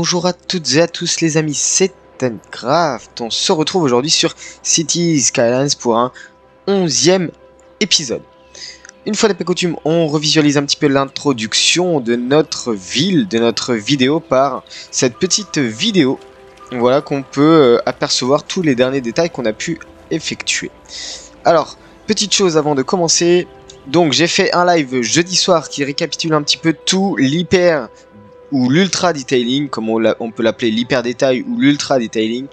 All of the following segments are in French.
Bonjour à toutes et à tous les amis, c'est Tencraft. On se retrouve aujourd'hui sur Cities Skylines pour un 11e épisode. Une fois n'est pas coutume, on revisualise un petit peu l'introduction de notre ville, de notre vidéo par cette petite vidéo. Voilà qu'on peut apercevoir tous les derniers détails qu'on a pu effectuer. Alors, petite chose avant de commencer. Donc j'ai fait un live jeudi soir qui récapitule un petit peu tout l'hyper ou l'ultra detailing, comme on peut l'appeler l'hyper détail ou l'ultra detailing,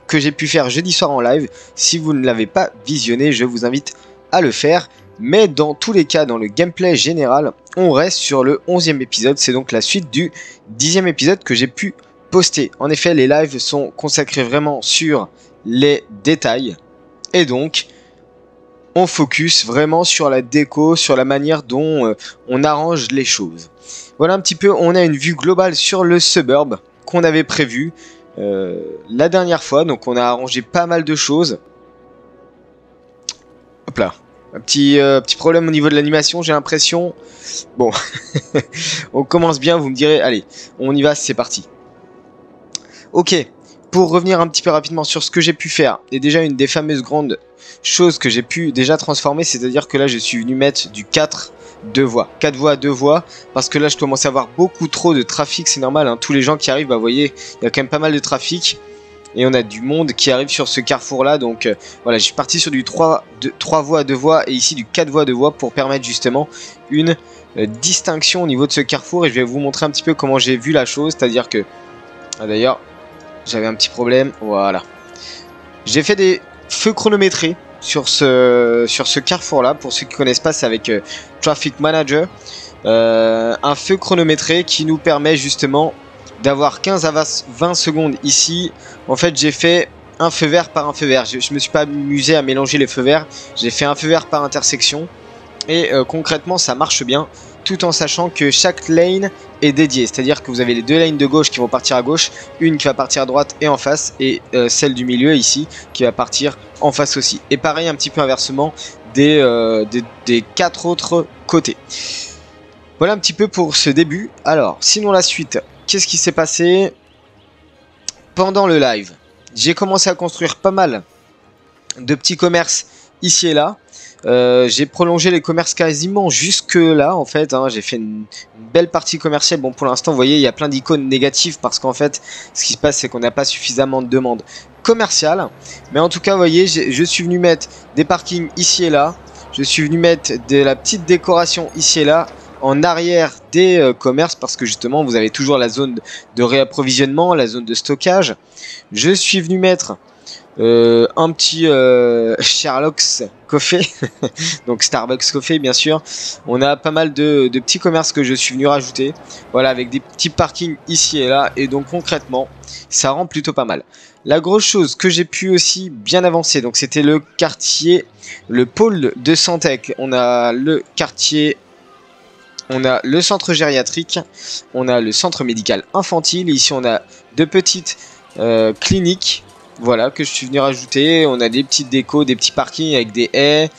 que j'ai pu faire jeudi soir en live. Si vous ne l'avez pas visionné, je vous invite à le faire. Mais dans tous les cas, dans le gameplay général, on reste sur le 11e épisode. C'est donc la suite du 10e épisode que j'ai pu poster. En effet, les lives sont consacrés vraiment sur les détails. Et donc, on focus vraiment sur la déco, sur la manière dont on arrange les choses. Voilà un petit peu, on a une vue globale sur le suburb qu'on avait prévu la dernière fois. Donc on a arrangé pas mal de choses. Hop là, un petit problème au niveau de l'animation, j'ai l'impression. Bon, on commence bien, vous me direz, allez, on y va, c'est parti. Ok, pour revenir un petit peu rapidement sur ce que j'ai pu faire, et déjà une des fameuses grandes choses que j'ai pu déjà transformer, c'est-à-dire que là je suis venu mettre du 4 voies, 4 voies, 2 voies, parce que là je commence à avoir beaucoup trop de trafic, c'est normal, hein, tous les gens qui arrivent, bah vous voyez, il y a quand même pas mal de trafic, et on a du monde qui arrive sur ce carrefour là, donc voilà, je suis parti sur du 3 voies, 2 voies, et ici du 4 voies, 2 voies, pour permettre justement une distinction au niveau de ce carrefour, et je vais vous montrer un petit peu comment j'ai vu la chose, c'est-à-dire que, d'ailleurs, j'avais un petit problème, voilà, j'ai fait des feux chronométrés sur ce carrefour là. Pour ceux qui connaissent pas, c'est avec Traffic Manager, un feu chronométré qui nous permet justement d'avoir 15 à 20 secondes ici. En fait, j'ai fait un feu vert par un feu vert, je me suis pas amusé à mélanger les feux verts, j'ai fait un feu vert par intersection, et concrètement ça marche bien, tout en sachant que chaque lane est dédiée, c'est-à-dire que vous avez les deux lanes de gauche qui vont partir à gauche, une qui va partir à droite et en face, et celle du milieu ici qui va partir en face aussi. Et pareil un petit peu inversement des 4 autres côtés. Voilà un petit peu pour ce début. Alors sinon la suite, qu'est-ce qui s'est passé pendant le live? J'ai commencé à construire pas mal de petits commerces ici et là. J'ai prolongé les commerces quasiment jusque là en fait, hein. J'ai fait une belle partie commerciale. Bon, pour l'instant vous voyez il y a plein d'icônes négatives parce qu'en fait ce qui se passe c'est qu'on n'a pas suffisamment de demandes commerciales. Mais en tout cas vous voyez, je suis venu mettre des parkings ici et là, je suis venu mettre de la petite décoration ici et là en arrière des commerces, parce que justement vous avez toujours la zone de réapprovisionnement, la zone de stockage. Je suis venu mettre un petit Sherlock's Coffee, donc Starbucks Coffee bien sûr. On a pas mal de petits commerces que je suis venu rajouter, voilà, avec des petits parkings ici et là, et donc concrètement ça rend plutôt pas mal. La grosse chose que j'ai pu aussi bien avancer, donc c'était le quartier, le pôle de Santec. On a le quartier, on a le centre gériatrique, on a le centre médical infantile, et ici on a deux petites cliniques, voilà, que je suis venu rajouter. On a des petites décos, des petits parkings avec des haies.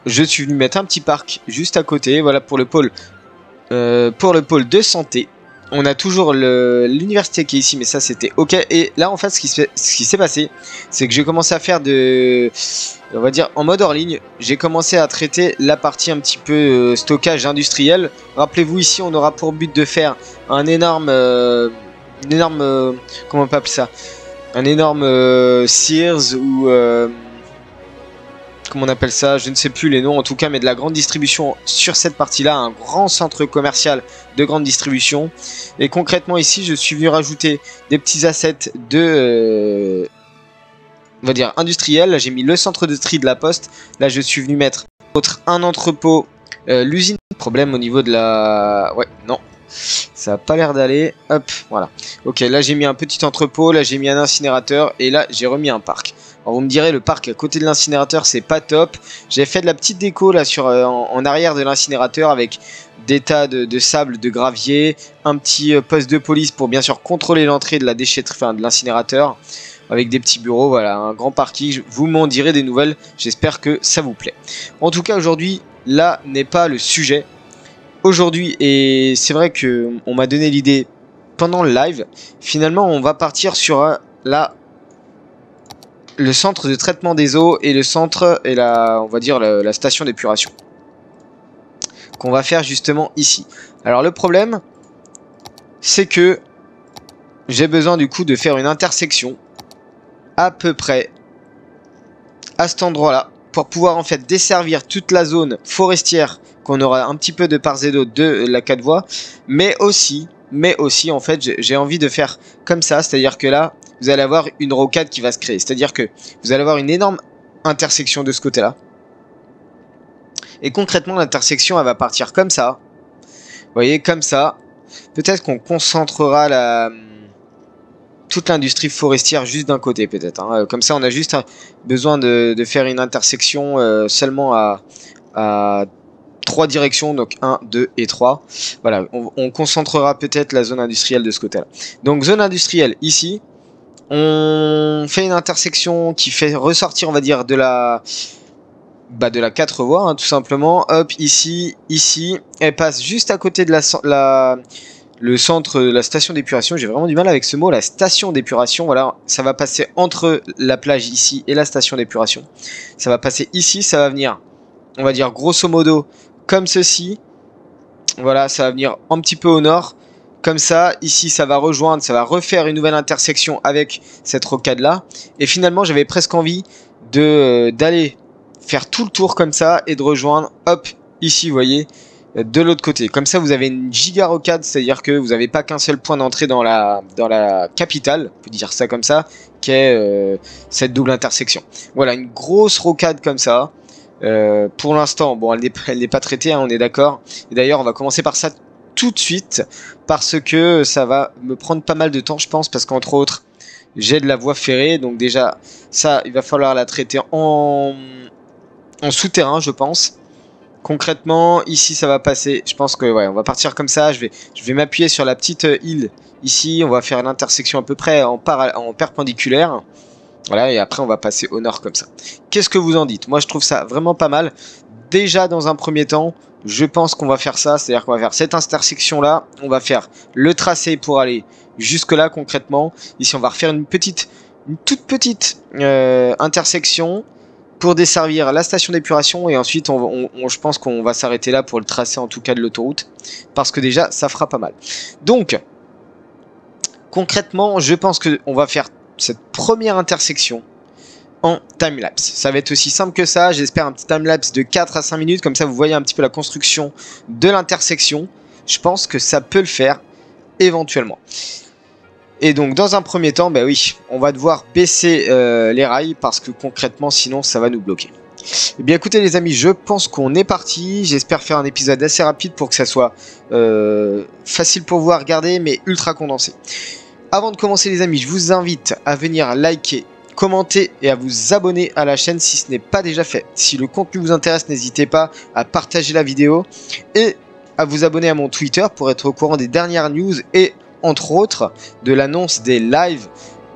Je suis venu mettre un petit parc juste à côté, voilà, pour le pôle de santé. On a toujours l'université qui est ici, mais ça c'était ok. Et là en fait ce qui s'est passé, c'est que j'ai commencé à faire on va dire en mode hors ligne, j'ai commencé à traiter la partie un petit peu stockage industriel. Rappelez-vous, ici on aura pour but de faire un énorme, comment on peut appeler ça, un énorme Sears ou comment on appelle ça, je ne sais plus les noms en tout cas, mais de la grande distribution sur cette partie là, un grand centre commercial de grande distribution. Et concrètement ici je suis venu rajouter des petits assets de on va dire industriel. Là j'ai mis le centre de tri de la poste, là je suis venu mettre un entrepôt, l'usine. Problème au niveau de la, ouais, non, ça a pas l'air d'aller. Hop, voilà. Ok, là j'ai mis un petit entrepôt, là j'ai mis un incinérateur, et là j'ai remis un parc. Alors vous me direz, le parc à côté de l'incinérateur c'est pas top. J'ai fait de la petite déco là sur en arrière de l'incinérateur avec des tas de sable, de gravier, un petit poste de police pour bien sûr contrôler l'entrée de la déchetterie, enfin de l'incinérateur, avec des petits bureaux, voilà, un grand parking. Vous m'en direz des nouvelles, j'espère que ça vous plaît. En tout cas aujourd'hui, là n'est pas le sujet. Aujourd'hui, et c'est vrai que on m'a donné l'idée pendant le live, finalement on va partir sur le centre de traitement des eaux et le centre et on va dire la station d'épuration qu'on va faire justement ici. Alors le problème, c'est que j'ai besoin du coup de faire une intersection à peu près à cet endroit-là pour pouvoir en fait desservir toute la zone forestière qu'on aura un petit peu de part et d'autre de la 4 voies, mais aussi en fait j'ai envie de faire comme ça, c'est-à-dire que là vous allez avoir une rocade qui va se créer, c'est-à-dire que vous allez avoir une énorme intersection de ce côté-là. Et concrètement l'intersection elle va partir comme ça. Vous voyez, comme ça. Peut-être qu'on concentrera toute l'industrie forestière juste d'un côté peut-être. Hein. Comme ça on a juste besoin de faire une intersection seulement à 3 directions, donc 1, 2 et 3. Voilà, on concentrera peut-être la zone industrielle de ce côté-là. Donc zone industrielle ici. On fait une intersection qui fait ressortir, on va dire, de la 4 voies, hein, tout simplement. Hop, ici, elle passe juste à côté de le centre, la station d'épuration. J'ai vraiment du mal avec ce mot, la station d'épuration. Voilà, ça va passer entre la plage ici et la station d'épuration. Ça va passer ici, ça va venir, on va dire grosso modo, comme ceci. Voilà, ça va venir un petit peu au nord. Comme ça, ici ça va rejoindre, ça va refaire une nouvelle intersection avec cette rocade là. Et finalement, j'avais presque envie d'aller faire tout le tour comme ça et de rejoindre, hop, ici, vous voyez, de l'autre côté. Comme ça, vous avez une giga rocade, c'est-à-dire que vous n'avez pas qu'un seul point d'entrée dans la capitale, on peut dire ça comme ça, qui est cette double intersection. Voilà, une grosse rocade comme ça. Pour l'instant, bon, elle n'est pas traitée, hein, on est d'accord. Et d'ailleurs, on va commencer par ça tout de suite, parce que ça va me prendre pas mal de temps, je pense, parce qu'entre autres, j'ai de la voie ferrée, donc déjà, ça, il va falloir la traiter en souterrain, je pense. Concrètement, ici, ça va passer, je pense que, ouais, on va partir comme ça, je vais m'appuyer sur la petite île, ici, on va faire une intersection à peu près en perpendiculaire. Voilà, et après, on va passer au nord comme ça. Qu'est-ce que vous en dites? Moi, je trouve ça vraiment pas mal. Déjà, dans un premier temps, je pense qu'on va faire ça, c'est-à-dire qu'on va faire cette intersection-là, on va faire le tracé pour aller jusque-là concrètement. Ici, on va refaire une toute petite intersection pour desservir la station d'épuration et ensuite, je pense qu'on va s'arrêter là pour le tracé en tout cas de l'autoroute, parce que déjà, ça fera pas mal. Donc, concrètement, je pense qu'on va faire cette première intersection en timelapse. Ça va être aussi simple que ça, j'espère un petit timelapse de 4 à 5 minutes, comme ça vous voyez un petit peu la construction de l'intersection. Je pense que ça peut le faire éventuellement. Et donc dans un premier temps, bah oui, on va devoir baisser les rails parce que concrètement sinon ça va nous bloquer. Eh bien écoutez les amis, je pense qu'on est parti. J'espère faire un épisode assez rapide pour que ça soit facile pour vous à regarder mais ultra condensé. Avant de commencer les amis, je vous invite à venir liker, commenter et à vous abonner à la chaîne si ce n'est pas déjà fait. Si le contenu vous intéresse, n'hésitez pas à partager la vidéo et à vous abonner à mon Twitter pour être au courant des dernières news et entre autres de l'annonce des lives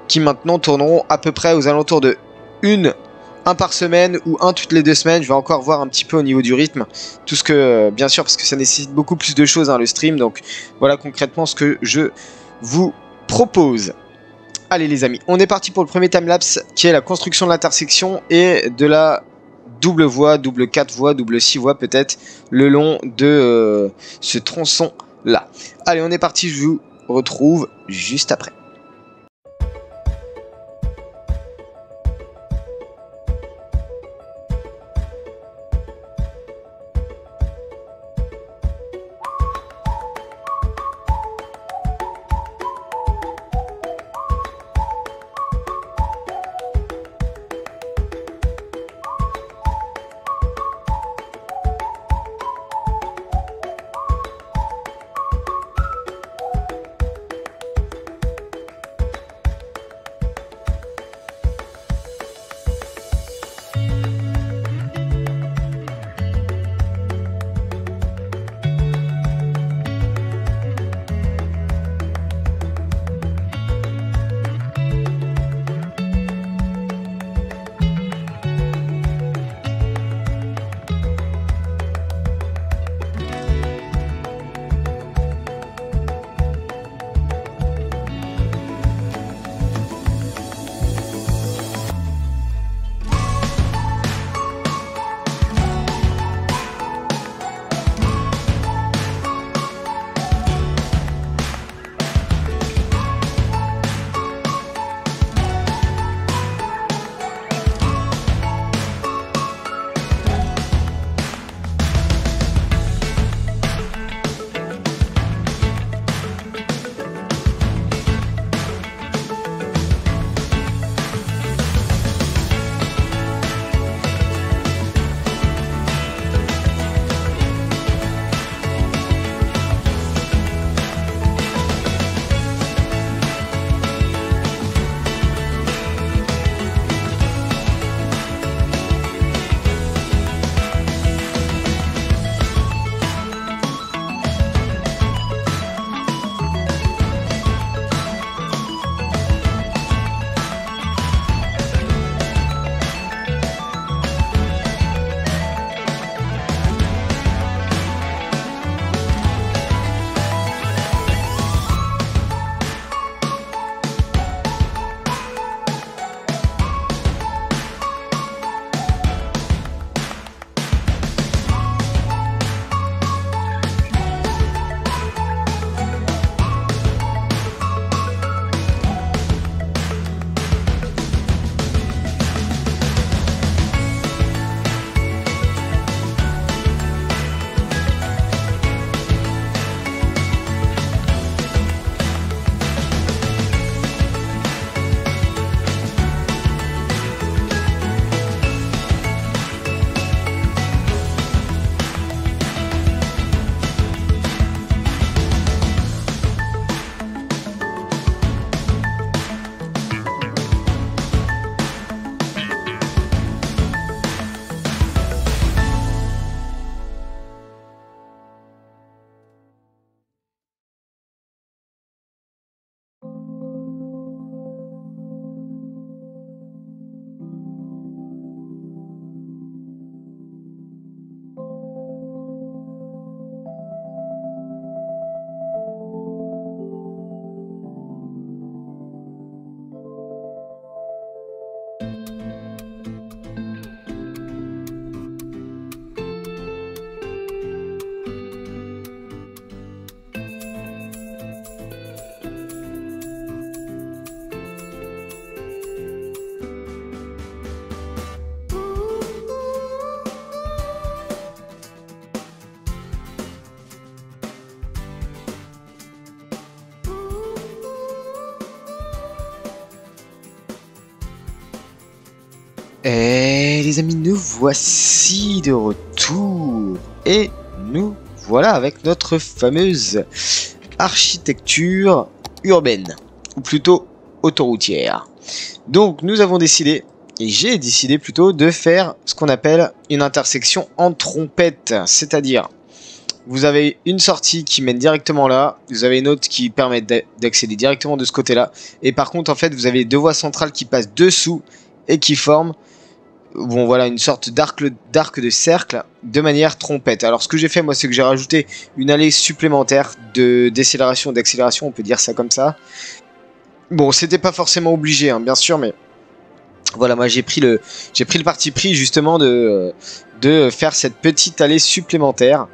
qui maintenant tourneront à peu près aux alentours de un par semaine ou un toutes les 2 semaines. Je vais encore voir un petit peu au niveau du rythme, tout ce que, bien sûr, parce que ça nécessite beaucoup plus de choses, hein, le stream. Donc voilà concrètement ce que je vous propose. Allez les amis, on est parti pour le premier timelapse qui est la construction de l'intersection et de la double voie, double 4 voies, double 6 voies peut-être le long de ce tronçon là. Allez on est parti, je vous retrouve juste après. Et les amis, nous voici de retour. Et nous voilà avec notre fameuse architecture urbaine. Ou plutôt autoroutière. Donc nous avons décidé, et j'ai décidé plutôt, de faire ce qu'on appelle une intersection en trompette. C'est-à-dire, vous avez une sortie qui mène directement là, vous avez une autre qui permet d'accéder directement de ce côté-là. Et par contre, en fait, vous avez deux voies centrales qui passent dessous et qui forment, bon voilà, une sorte d'arc de cercle de manière trompette. Alors ce que j'ai fait moi, c'est que j'ai rajouté une allée supplémentaire de décélération, d'accélération, on peut dire ça comme ça. Bon, c'était pas forcément obligé, hein, bien sûr, mais voilà, moi j'ai pris le parti pris justement de faire cette petite allée supplémentaire.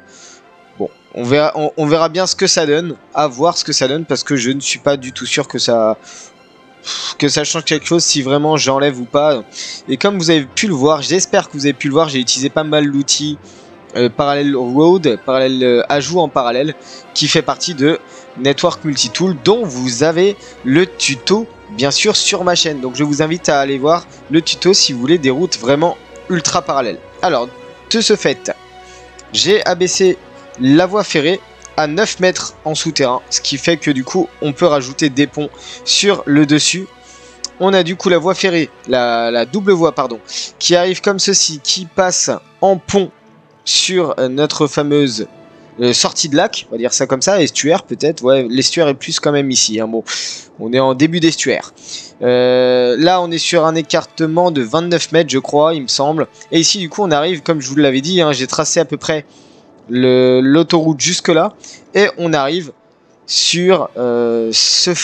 Bon, on verra bien ce que ça donne, à voir ce que ça donne, parce que je ne suis pas du tout sûr que ça change quelque chose, si vraiment j'enlève ou pas. Et comme vous avez pu le voir, j'espère que vous avez pu le voir, j'ai utilisé pas mal l'outil Parallel Road, ajout en parallèle, qui fait partie de Network Multitool, dont vous avez le tuto bien sûr sur ma chaîne. Donc je vous invite à aller voir le tuto si vous voulez des routes vraiment ultra parallèles. Alors de ce fait, j'ai abaissé la voie ferrée à 9 mètres en souterrain, ce qui fait que du coup on peut rajouter des ponts sur le dessus. On a du coup la voie ferrée, la double voie pardon, qui arrive comme ceci, qui passe en pont sur notre fameuse sortie de lac, on va dire ça comme ça, estuaire peut-être, ouais, l'estuaire est plus quand même ici, hein. Bon, on est en début d'estuaire. Là on est sur un écartement de 29 mètres je crois, il me semble, et ici du coup on arrive, comme je vous l'avais dit, hein, j'ai tracé à peu près l'autoroute jusque là, et on arrive sur cette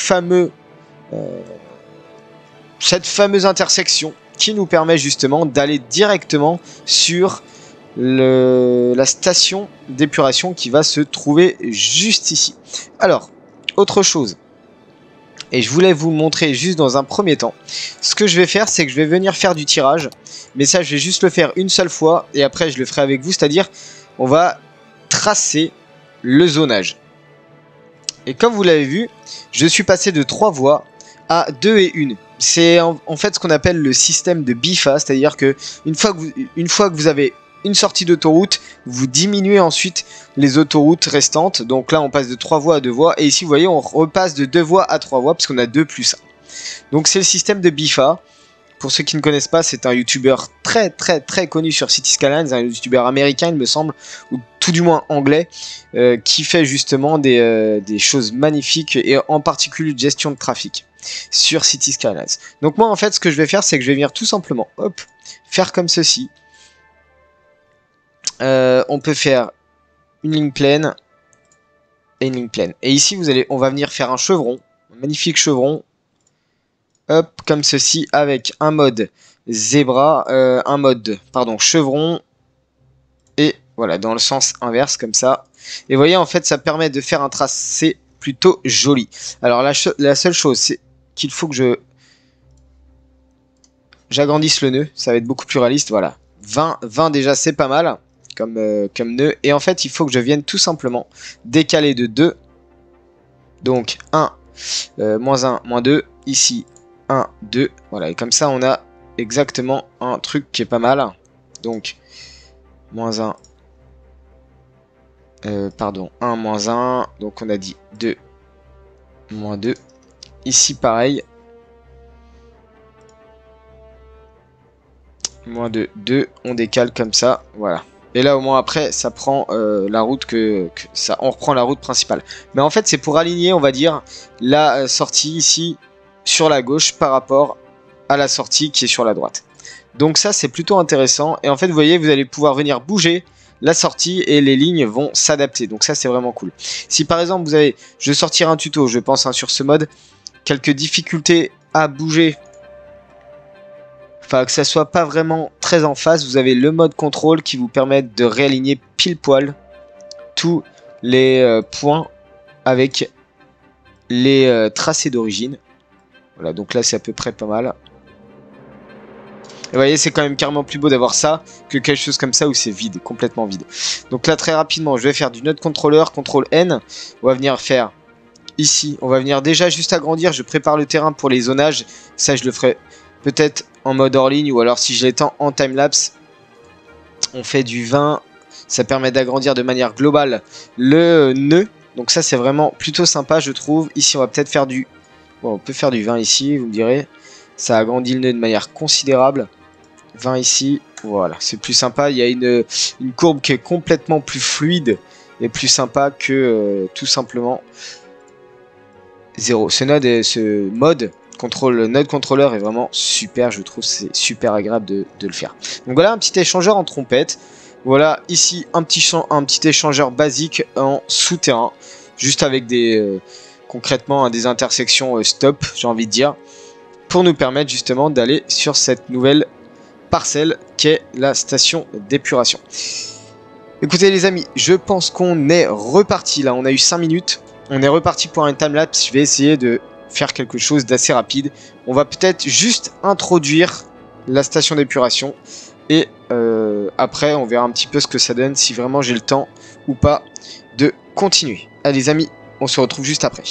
fameuse intersection qui nous permet justement d'aller directement sur la station d'épuration qui va se trouver juste ici. Alors, autre chose, et je voulais vous montrer juste dans un premier temps, ce que je vais faire, c'est que je vais venir faire du tirage, mais ça je vais juste le faire une seule fois, et après je le ferai avec vous, c'est-à-dire on va tracer le zonage. Et comme vous l'avez vu, je suis passé de 3 voies à 2 et 1. C'est en fait ce qu'on appelle le système de BIFA, c'est-à-dire que une fois que vous avez une sortie d'autoroute, vous diminuez ensuite les autoroutes restantes. Donc là on passe de 3 voies à 2 voies, et ici vous voyez on repasse de 2 voies à 3 voies parce qu'on a 2 plus 1. Donc c'est le système de BIFA. Pour ceux qui ne connaissent pas, c'est un youtubeur très connu sur City Skylines, un youtubeur américain il me semble, ou tout du moins anglais, qui fait justement des choses magnifiques, et en particulier de gestion de trafic sur City Skylines. Donc moi en fait ce que je vais faire, c'est que je vais venir tout simplement, hop, faire comme ceci. On peut faire une ligne pleine et une ligne pleine. Et ici on va venir faire un chevron, un magnifique chevron. Hop, comme ceci, avec un mode zébra, chevron, et voilà, dans le sens inverse, comme ça. Et vous voyez, en fait, ça permet de faire un tracé plutôt joli. Alors, la seule chose, c'est qu'il faut que j'agrandisse le nœud, ça va être beaucoup plus réaliste, voilà. 20 déjà, c'est pas mal, comme nœud. Et en fait, il faut que je vienne tout simplement décaler de 2. Donc, 1, moins 1, moins 2, ici, 1, 2, voilà, et comme ça on a exactement un truc qui est pas mal. Donc, moins 1, 1, moins 1, donc on a dit 2, moins 2, ici pareil, moins 2, 2, on décale comme ça, voilà. Et là au moins après ça prend la route on reprend la route principale. Mais en fait c'est pour aligner, on va dire, la sortie ici sur la gauche par rapport à la sortie qui est sur la droite. Donc ça c'est plutôt intéressant, et en fait vous voyez vous allez pouvoir venir bouger la sortie et les lignes vont s'adapter, donc ça c'est vraiment cool. Si par exemple je vais sortir un tuto je pense, hein, sur ce mode, quelques difficultés à bouger, enfin que ça soit pas vraiment très en face, vous avez le mode contrôle qui vous permet de réaligner pile poil tous les points avec les tracés d'origine. Voilà, donc là c'est à peu près pas mal. Et vous voyez, c'est quand même carrément plus beau d'avoir ça que quelque chose comme ça où c'est vide, complètement vide. Donc là très rapidement, je vais faire du node controller, CTRL N. On va venir faire ici, on va venir déjà juste agrandir, je prépare le terrain pour les zonages. Ça je le ferai peut-être en mode hors ligne ou alors si je l'étends en timelapse, on fait du 20. Ça permet d'agrandir de manière globale le nœud. Donc ça c'est vraiment plutôt sympa je trouve. Ici on va peut-être faire du... Bon, on peut faire du 20 ici, vous me direz. Ça agrandit le nœud de manière considérable. 20 ici, voilà, c'est plus sympa. Il y a une courbe qui est complètement plus fluide et plus sympa que tout simplement 0. Ce mode node contrôleur est vraiment super, je trouve c'est super agréable de le faire. Donc voilà un petit échangeur en trompette. Voilà ici un petit échangeur basique en souterrain, juste avec des concrètement des intersections stop, j'ai envie de dire, pour nous permettre justement d'aller sur cette nouvelle parcelle qu'est la station d'épuration. Écoutez les amis, je pense qu'on est reparti là, on a eu 5 minutes, on est reparti pour un timelapse. Je vais essayer de faire quelque chose d'assez rapide. On va peut-être juste introduire la station d'épuration et après on verra un petit peu ce que ça donne, si vraiment j'ai le temps ou pas de continuer. Allez les amis, on se retrouve juste après.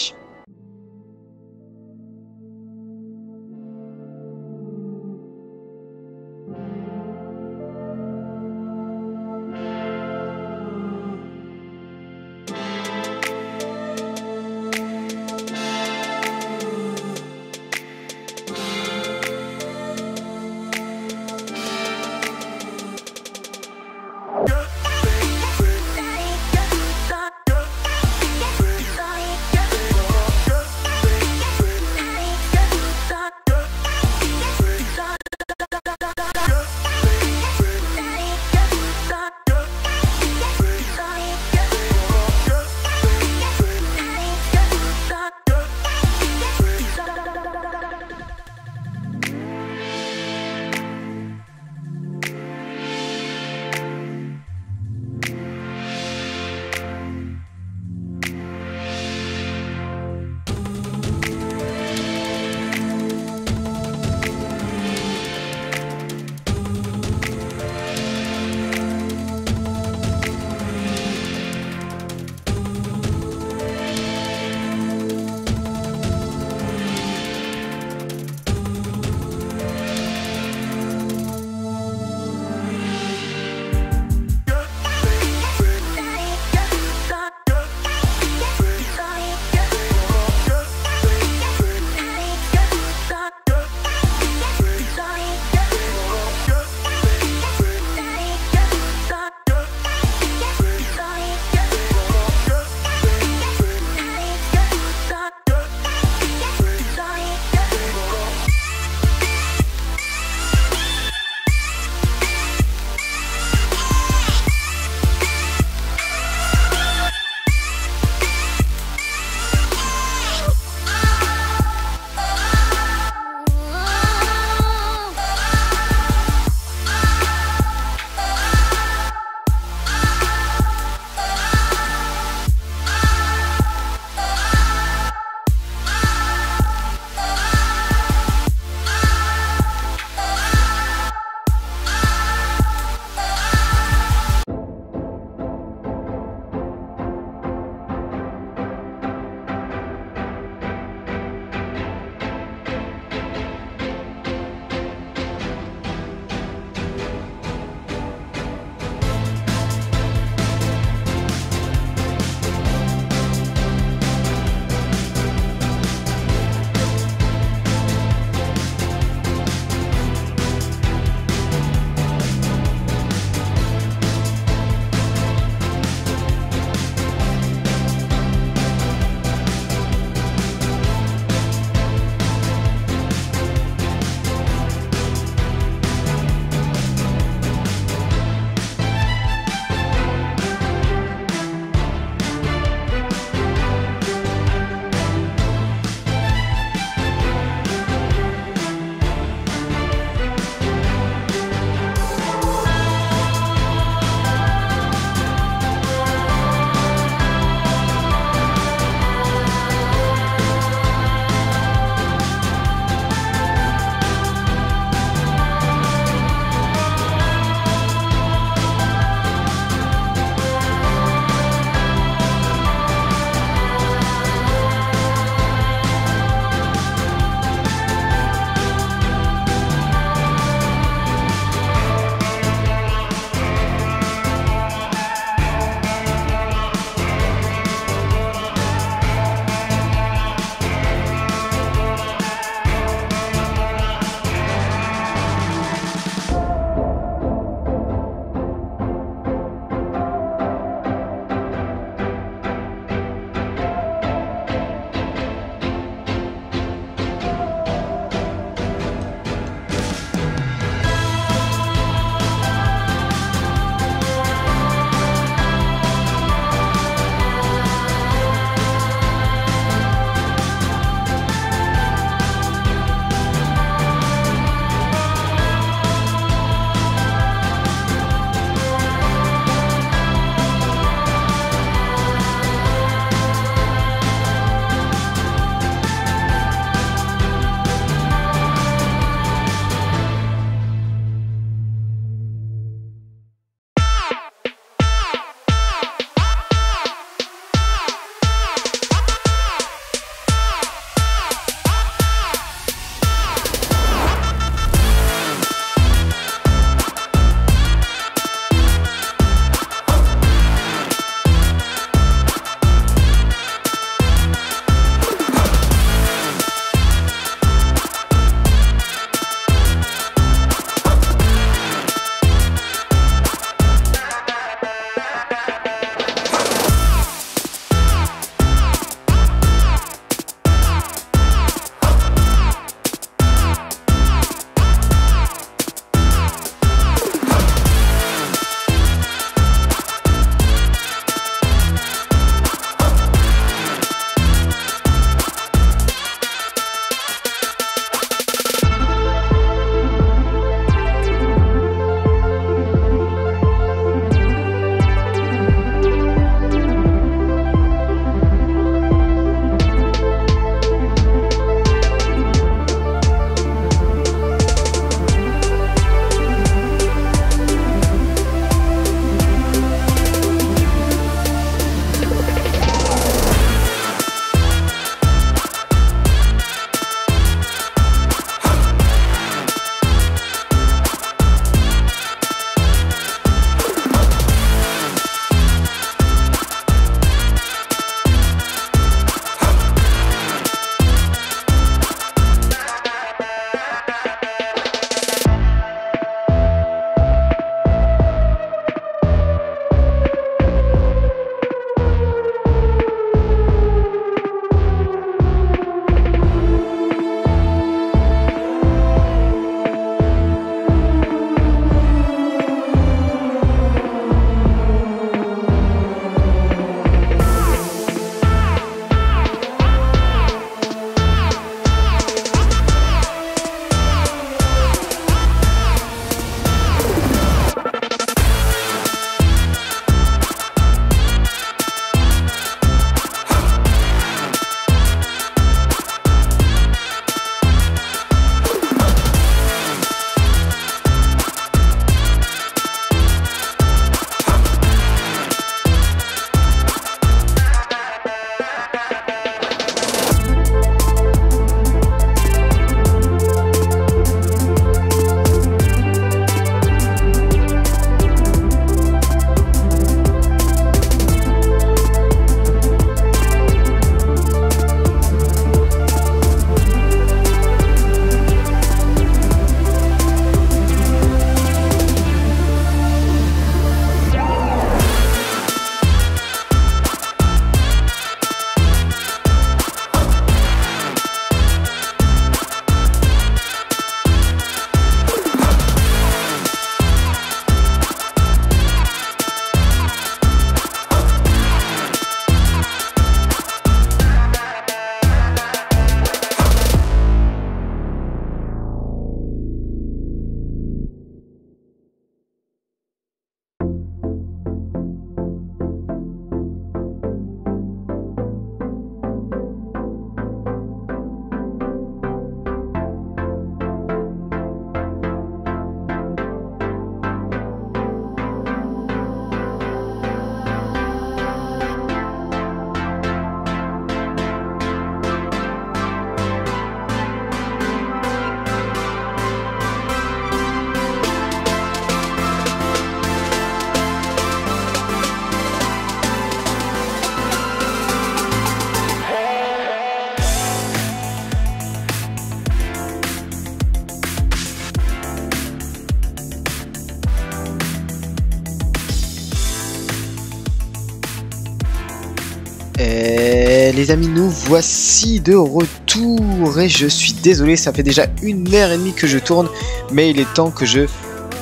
les amis, nous voici de retour et je suis désolé, ça fait déjà 1h30 que je tourne, mais il est temps que je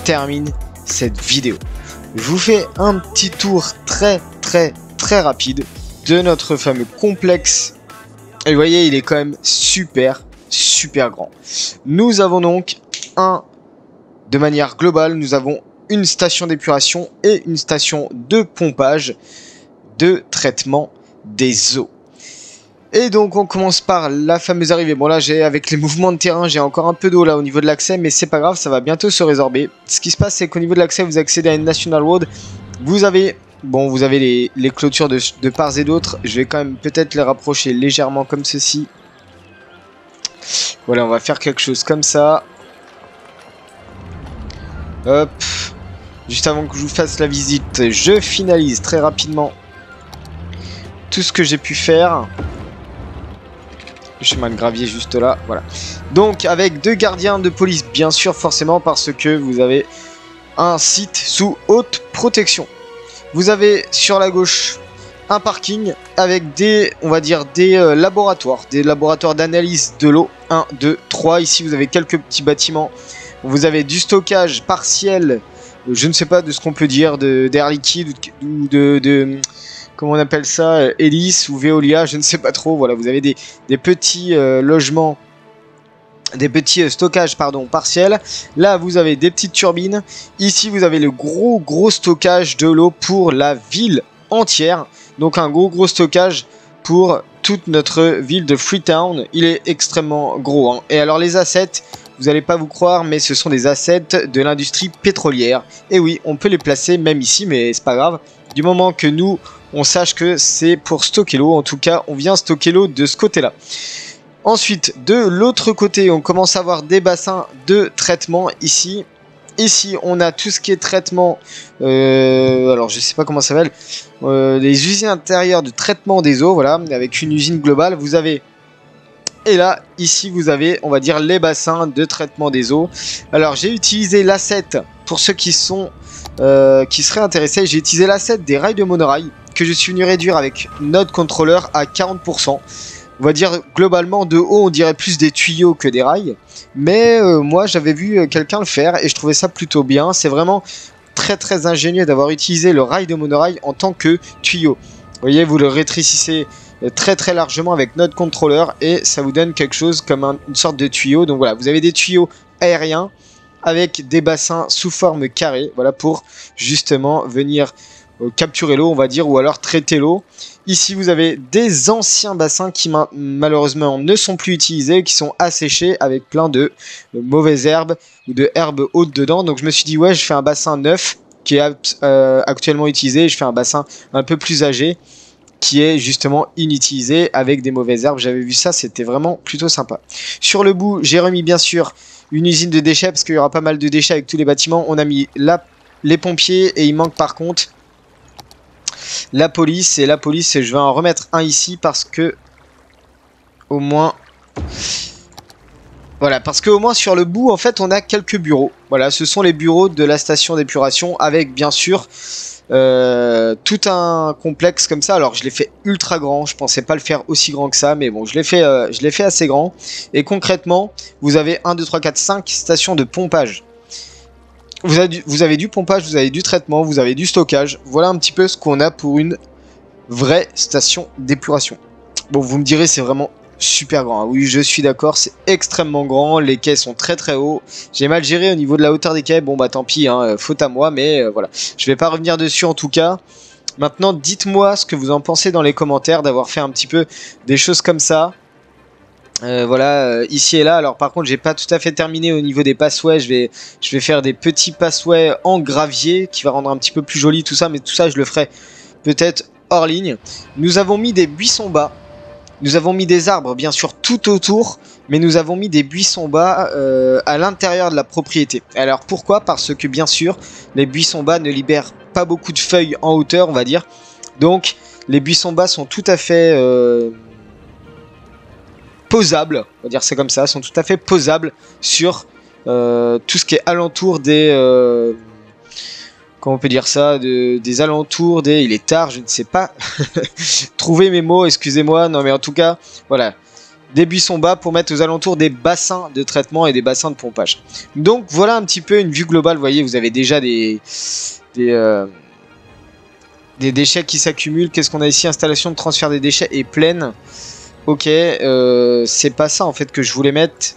termine cette vidéo. Je vous fais un petit tour très rapide de notre fameux complexe. Et vous voyez, il est quand même super grand. Nous avons donc de manière globale, nous avons une station d'épuration et une station de pompage de traitement des eaux. Et donc on commence par la fameuse arrivée. Bon là avec les mouvements de terrain j'ai encore un peu d'eau là au niveau de l'accès, mais c'est pas grave, ça va bientôt se résorber. Ce qui se passe c'est qu'au niveau de l'accès vous accédez à une National Road. Vous avez les clôtures de part et d'autre. Je vais quand même peut-être les rapprocher légèrement comme ceci. Voilà, on va faire quelque chose comme ça. Hop. Juste avant que je vous fasse la visite, je finalise très rapidement tout ce que j'ai pu faire. Le chemin de gravier juste là, voilà. Donc avec 2 gardiens de police, bien sûr, forcément, parce que vous avez un site sous haute protection. Vous avez sur la gauche un parking avec des laboratoires d'analyse de l'eau. 1, 2, 3. Ici vous avez quelques petits bâtiments. Vous avez du stockage partiel, je ne sais pas de ce qu'on peut dire, d'air liquide ou comment on appelle ça, hélice ou Veolia, je ne sais pas trop. Voilà, vous avez des petits logements, des petits stockages partiels. Là vous avez des petites turbines. Ici vous avez le gros stockage de l'eau pour la ville entière. Donc un gros stockage pour toute notre ville de Freetown. Il est extrêmement gros, hein. Et alors les assets, vous n'allez pas vous croire, mais ce sont des assets de l'industrie pétrolière. Et oui, on peut les placer même ici, mais c'est pas grave. Du moment que nous, on sache que c'est pour stocker l'eau. En tout cas, on vient stocker l'eau de ce côté-là. Ensuite, de l'autre côté, on commence à avoir des bassins de traitement ici. Ici, on a tout ce qui est traitement, alors je sais pas comment ça s'appelle, les usines intérieures de traitement des eaux, voilà, avec une usine globale. Vous avez, et là, ici, vous avez, on va dire, les bassins de traitement des eaux. Alors, j'ai utilisé l'asset, pour ceux qui seraient intéressés, j'ai utilisé l'asset des rails de monorail, que je suis venu réduire avec Node Controller à 40%. On va dire globalement de haut on dirait plus des tuyaux que des rails, mais moi j'avais vu quelqu'un le faire et je trouvais ça plutôt bien. C'est vraiment très ingénieux d'avoir utilisé le rail de monorail en tant que tuyau. Vous voyez, vous le rétrécissez très largement avec Node Controller et ça vous donne quelque chose comme une sorte de tuyau. Donc voilà, vous avez des tuyaux aériens avec des bassins sous forme carrée, voilà, pour justement venir capturer l'eau, on va dire, ou alors traiter l'eau. Ici, vous avez des anciens bassins qui malheureusement ne sont plus utilisés, qui sont asséchés avec plein de mauvaises herbes ou de herbes hautes dedans. Donc je me suis dit, ouais, je fais un bassin neuf qui est actuellement utilisé. Je fais un bassin un peu plus âgé qui est justement inutilisé avec des mauvaises herbes. J'avais vu ça, c'était vraiment plutôt sympa. Sur le bout, j'ai remis bien sûr une usine de déchets parce qu'il y aura pas mal de déchets avec tous les bâtiments. On a mis les pompiers et il manque par contre la police, et la police je vais en remettre un ici parce que au moins voilà, parce que au moins sur le bout en fait on a quelques bureaux. Voilà, ce sont les bureaux de la station d'épuration avec bien sûr tout un complexe comme ça. Alors je l'ai fait ultra grand, je pensais pas le faire aussi grand que ça, mais bon, je l'ai fait assez grand. Et concrètement vous avez 1, 2, 3, 4, 5 stations de pompage. Vous avez du pompage, vous avez du traitement, vous avez du stockage. Voilà un petit peu ce qu'on a pour une vraie station d'épuration. Bon, vous me direz, c'est vraiment super grand. Oui, je suis d'accord, c'est extrêmement grand. Les quais sont très hauts. J'ai mal géré au niveau de la hauteur des quais. Bon, bah tant pis, hein, faute à moi, mais voilà. Je vais pas revenir dessus en tout cas. Maintenant, dites-moi ce que vous en pensez dans les commentaires d'avoir fait un petit peu des choses comme ça. Voilà, ici et là. Alors par contre j'ai pas tout à fait terminé au niveau des passaways. Je vais faire des petits passaways en gravier qui va rendre un petit peu plus joli tout ça, mais tout ça je le ferai peut-être hors ligne. Nous avons mis des buissons bas, nous avons mis des arbres bien sûr tout autour, mais nous avons mis des buissons bas à l'intérieur de la propriété. Alors pourquoi? Parce que bien sûr les buissons bas ne libèrent pas beaucoup de feuilles en hauteur, on va dire. Donc les buissons bas sont tout à fait posables, on va dire c'est comme ça, sont tout à fait posables sur tout ce qui est alentour des comment on peut dire ça, des alentours, il est tard, je ne sais pas trouver mes mots, excusez-moi, non mais en tout cas, voilà, des buissons bas pour mettre aux alentours des bassins de traitement et des bassins de pompage. Donc voilà un petit peu une vue globale, vous voyez, vous avez déjà des déchets qui s'accumulent. Qu'est-ce qu'on a ici? Installation de transfert des déchets est pleine. Ok, c'est pas ça en fait que je voulais mettre.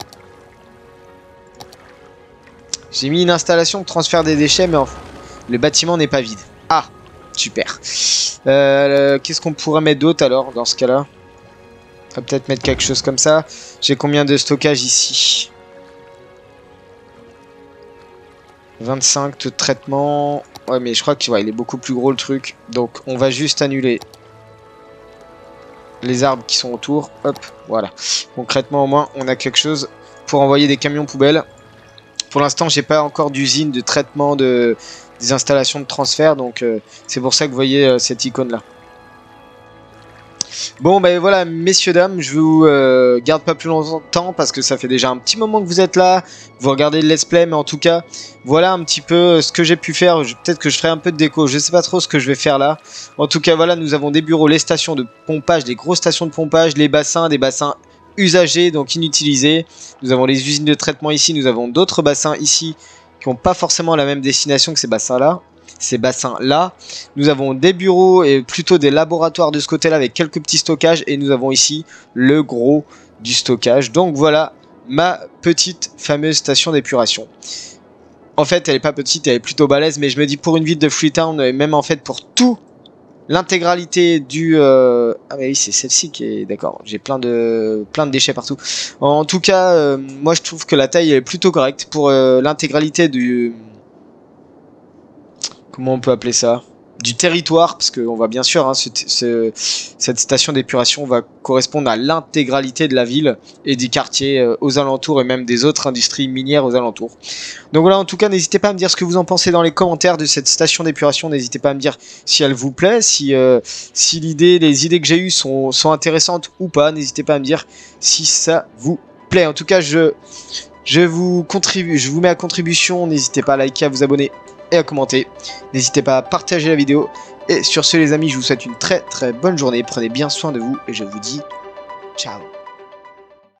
J'ai mis une installation de transfert des déchets, mais le bâtiment n'est pas vide. Ah, super. Qu'est-ce qu'on pourrait mettre d'autre alors dans ce cas-là? On va peut-être mettre quelque chose comme ça. J'ai combien de stockage ici? 25 de traitement. Ouais, mais je crois qu'il il est beaucoup plus gros le truc. Donc, on va juste annuler les arbres qui sont autour. Hop, voilà. Concrètement, au moins, on a quelque chose pour envoyer des camions poubelles. Pour l'instant, j'ai pas encore d'usine de traitement des installations de transfert. Donc, c'est pour ça que vous voyez cette icône-là. Bon, ben voilà, messieurs, dames, je vous garde pas plus longtemps parce que ça fait déjà un petit moment que vous êtes là. Vous regardez le let's play, mais en tout cas, voilà un petit peu ce que j'ai pu faire. Peut-être que je ferai un peu de déco, je sais pas trop ce que je vais faire là. En tout cas, voilà, nous avons des bureaux, les stations de pompage, des grosses stations de pompage, les bassins, des bassins usagés, donc inutilisés. Nous avons les usines de traitement ici, nous avons d'autres bassins ici qui n'ont pas forcément la même destination que ces bassins-là. Nous avons des bureaux et plutôt des laboratoires de ce côté-là avec quelques petits stockages. Et nous avons ici le gros du stockage. Donc voilà ma petite fameuse station d'épuration. En fait, elle est pas petite, elle est plutôt balèze. Mais je me dis pour une ville de Freetown, et même en fait pour tout l'intégralité du... Ah mais oui, c'est celle-ci qui est... D'accord, j'ai plein de déchets partout. En tout cas, moi je trouve que la taille est plutôt correcte pour l'intégralité du... Comment on peut appeler ça? Du territoire, parce qu'on va bien sûr, hein, cette station d'épuration va correspondre à l'intégralité de la ville et des quartiers aux alentours et même des autres industries minières aux alentours. Donc voilà, en tout cas, n'hésitez pas à me dire ce que vous en pensez dans les commentaires de cette station d'épuration. N'hésitez pas à me dire si elle vous plaît, si les idées que j'ai eues sont intéressantes ou pas. N'hésitez pas à me dire si ça vous plaît. En tout cas, je vous mets à contribution. N'hésitez pas à liker, à vous abonner et à commenter. N'hésitez pas à partager la vidéo. Et sur ce les amis, je vous souhaite une très très bonne journée. Prenez bien soin de vous et je vous dis ciao.